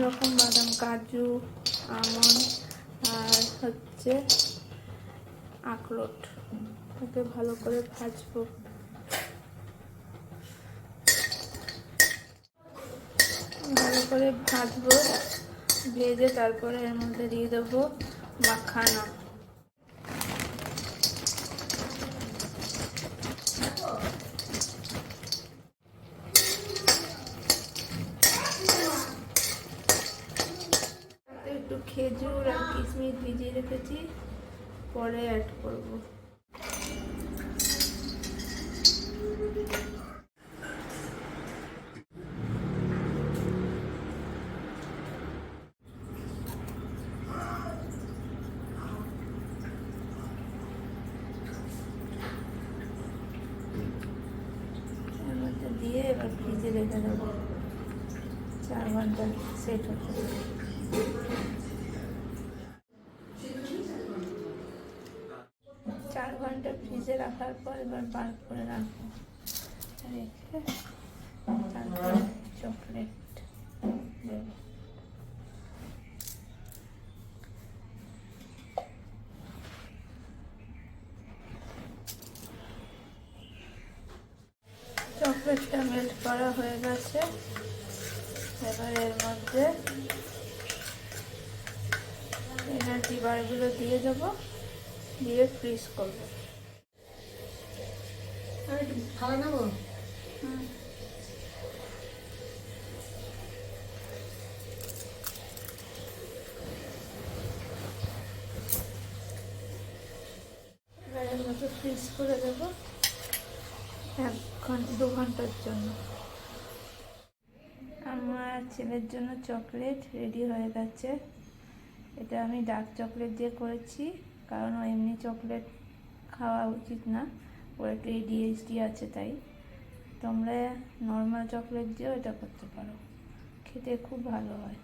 রকম বাদাম, কাজু, আমন্ড আর হচ্ছে আখরোট। ওকে ভালো করে ভাজবো। ভালো করে ভাজবো, ভেজে তারপরে এর মধ্যে দিয়ে দেবো মাখানা। একটু খেজুর আর কিশমিশ ভিজিয়ে রেখেছি, পরে অ্যাড করব। এর মধ্যে দিয়ে এবার ফ্রিজে রেখে দেবো 4 ঘন্টা সেট হতে। 4 ঘন্টা ফ্রিজে রাখার পর এবার বার করে রাখবো, রেখে তারপরে চকলেট দেবো। চকলেটটা মেল্ট করা হয়ে গেছে, এবার এর মধ্যে এনার্জি বারগুলো দিয়ে দেবো, দিয়ে ফ্রিজ করবো। খাওয়া নেবো। এবার এর মধ্যে ফ্রিজ করে দেবো 2 ঘন্টার জন্য। আমার ছেলের জন্য চকলেট রেডি হয়ে গেছে। এটা আমি ডার্ক চকলেট দিয়ে করেছি, কারণ ও এমনি চকলেট খাওয়া উচিত না, ওর একটু ADHD আছে, তাই তোমরা নর্মাল চকলেট দিয়েও এটা করতে পারো, খেতে খুব ভালো হয়।